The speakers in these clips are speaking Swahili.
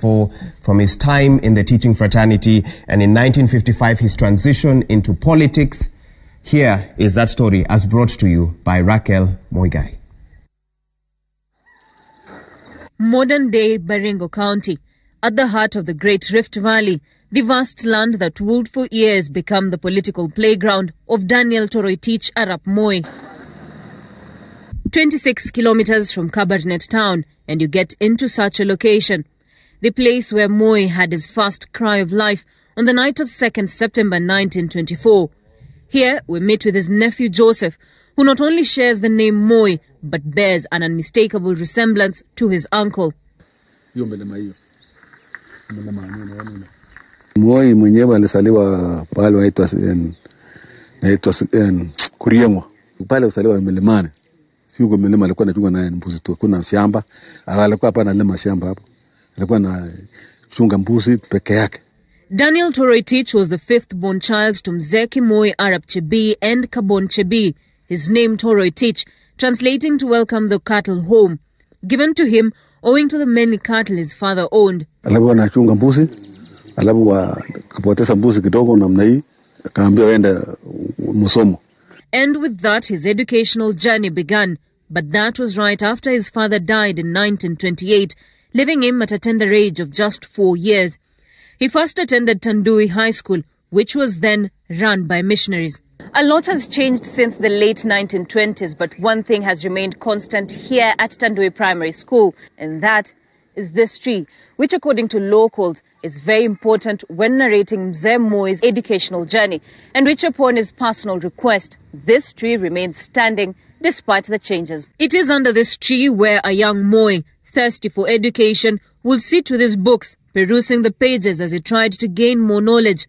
1944 from his time in the teaching fraternity, and in 1955 his transition into politics. Here is that story as brought to you by Raquel Moigai. Modern-day Baringo County, at the heart of the Great Rift Valley, the vast land that would for years become the political playground of Daniel Toroitich Arap Moi. 26 kilometers from Kabarnet town, and you get into such a location. The place where Moi had his first cry of life on the night of 2nd September 1924. Here we meet with his nephew Joseph, who not only shares the name Moi, but bears an unmistakable resemblance to his uncle. Moi mwenyewe alisaliwa pale waitwa Kuriengwa. Pale alisaliwa milimani. Sio kwa milima, alikuwa anachunga na mbuzi tu. Kuna shamba, alikuwa hapa analima shamba hapo. Alikuwa na chunga mbuzi peke yake. Daniel Toroitich was the fifth born child to Mzee Moi Arap Chebi and Kabon Chebi. His name Toroitich, translating to welcome the cattle home, given to him owing to the many cattle his father owned. Alikuwa anachunga mbuzi, alikuwa kapoteza mbuzi kidogo namna hii, akaambia aende masomo. And with that, his educational journey began. But that was right after his father died in 1928, leaving him at a tender age of just 4 years. He first attended Tandui High School, which was then run by missionaries. A lot has changed since the late 1920s, but one thing has remained constant here at Tandui Primary School, and that is this tree, which according to locals is very important when narrating Mzee Moi's educational journey, and which upon his personal request, this tree remains standing despite the changes. It is under this tree where a young Moi, thirsty for education, would sit with his books, perusing the pages as he tried to gain more knowledge.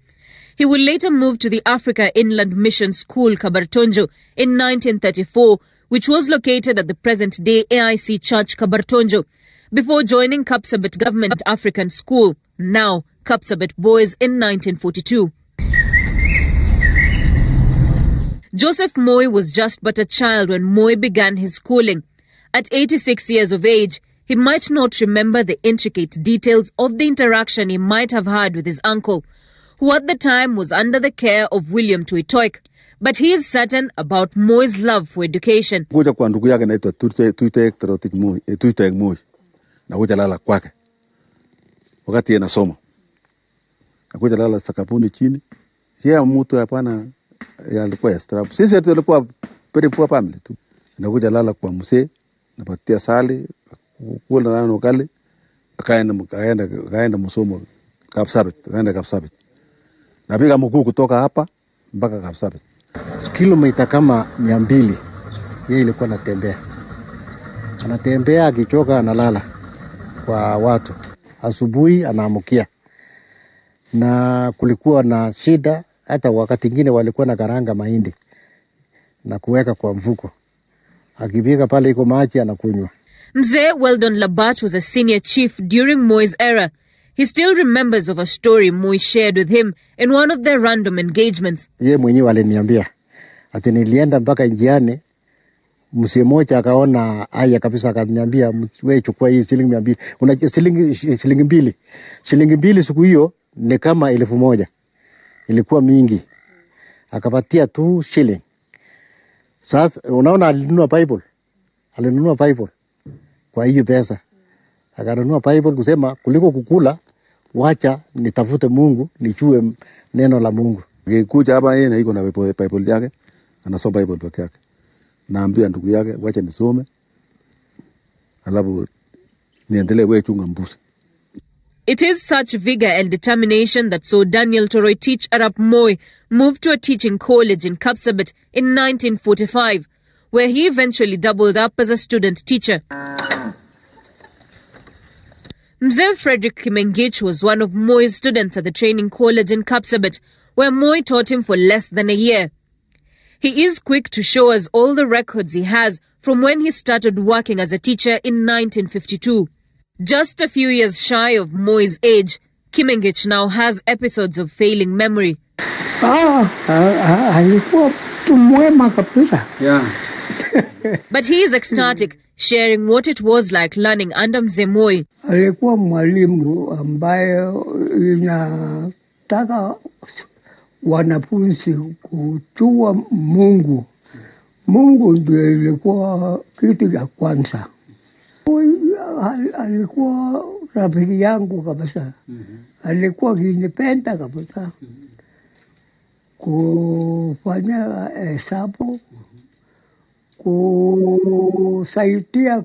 He would later move to the Africa Inland Mission School, Kabartonjo, in 1934, which was located at the present-day AIC Church, Kabartonjo, before joining Kapsabet Government African School, now Kapsabet Boys, in 1942. Joseph Moi was just but a child when Moi began his schooling. At 86 years of age, he might not remember the intricate details of the interaction he might have had with his uncle, who at the time was under the care of William Tuitoik. But he is certain about Moi's love for education. Kuja kwa ndugu yake anaitwa Tuitoik Toroitich Moi, Tuitoik Moi. Na kuja lala kwake. Wakati anasoma. Na kuja lala sakafuni chini. Yeye mtu hapana alikuwa strapu. Sisi tulikuwa very poor family tu. Na kuja lala kwa mzee, napatia sali, kula na ukali, akaenda masomo Kapsabet, akaenda Kapsabet. Napiga mguu kutoka hapa mpaka Kapsabet. Kilomita kama 200. Yeye ilikuwa anatembea. Anatembea akichoka analala kwa watu. Asubuhi anaamukia. Na kulikuwa na shida, hata wakati mwingine walikuwa na karanga mahindi na kuweka kwa mfuko. Akipika pale iko maji anakunywa. Mzee Weldon Labat was a senior chief during Moi's era. He still remembers of a story Moi shared with him in one of their random engagements. Yeye mwenyewe aliniambia ati nilienda mpaka njiani, mzee mmoja akaona haya kabisa, akaniambia wewe chukua hii shilingi 200. Una shilingi 2. Shilingi 2 siku hiyo ni kama 1000. Ilikuwa mingi. Akapatia 2 shilling. Sasa unaona alinunua Bible. Alinunua Bible kwa hiyo pesa. Akanunua Bible kusema kuliko kukula, wacha nitafute Mungu, nijue neno la Mungu. Kuja hapa yeye na iko na Bible yake, anasoma Bible peke yake. Naambia ndugu yake wacha nisome. Alafu niendelee wewe chunga mbuzi. It is such vigor and determination that saw Daniel Toroitich Arap Moi move to a teaching college in Kapsabet in 1945, where he eventually doubled up as a student teacher. Mzee Frederick Kimengich was one of Moi's students at the training college in Kapsabet, where Moi taught him for less than a year. He is quick to show us all the records he has from when he started working as a teacher in 1952. Just a few years shy of Moi's age, Kimengich now has episodes of failing memory. Alikuwa mtu mwema kabisa. But he is ecstatic, sharing what it was like learning under Mzee Moi. Alikuwa mwalimu ambaye inataka wanafunzi kujua Mungu. Mungu ndio ilikuwa kitu cha kwanza. Alikuwa rafiki yangu kabisa. Alikuwa kinipenda kabisa. Kufanya hesabu, kusaidia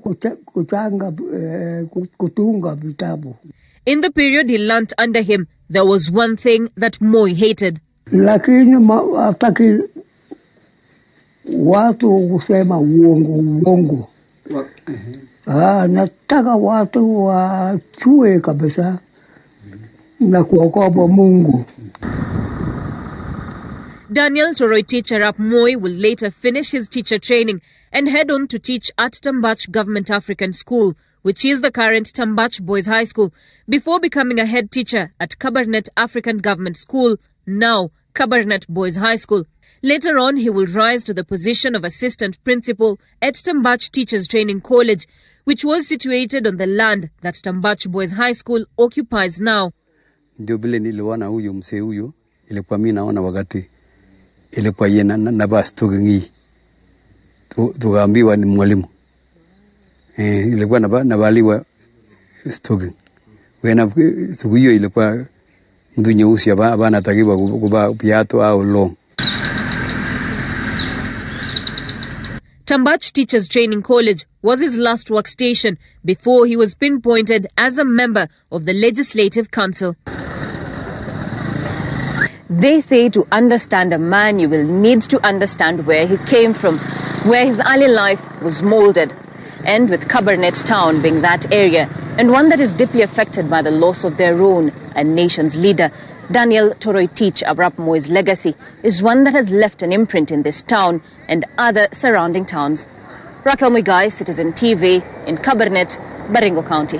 kutunga vitabu. In the period he learnt under him, there was one thing that Moi hated. Lakini hataki watu kusema uongo. Nataka watu wachue kabisa na kuogopa Mungu. Daniel Toroitich Arap Moi will later finish his teacher training and head on to teach at Tambach Government African School, which is the current Tambach Boys High School, before becoming a head teacher at Kabarnet African Government School, now Kabarnet Boys High School. Later on, he will rise to the position of assistant principal at Tambach Teachers Training College, which was situated on the land that Tambach Boys High School occupies now. Ndio vile niliona huyu mzee huyu, ilikuwa mimi naona wakati ilikuwa yeye na basi tukingi tukaambiwa ni mwalimu. Ilikuwa nabaliwa stoking. Wena siku hiyo ilikuwa mtu nyeusi hapa anatakiwa kuvaa viatu au long. Tambach Teachers Training College was his last workstation before he was pinpointed as a member of the Legislative Council. They say to understand a man, you will need to understand where he came from, where his early life was molded. And with Kabarnet town being that area, and one that is deeply affected by the loss of their own and nation's leader, Daniel Toroitich Arap Moi's legacy is one that has left an imprint in this town and other surrounding towns. Raquel Muigai, Citizen TV, in Kabarnet, Baringo County.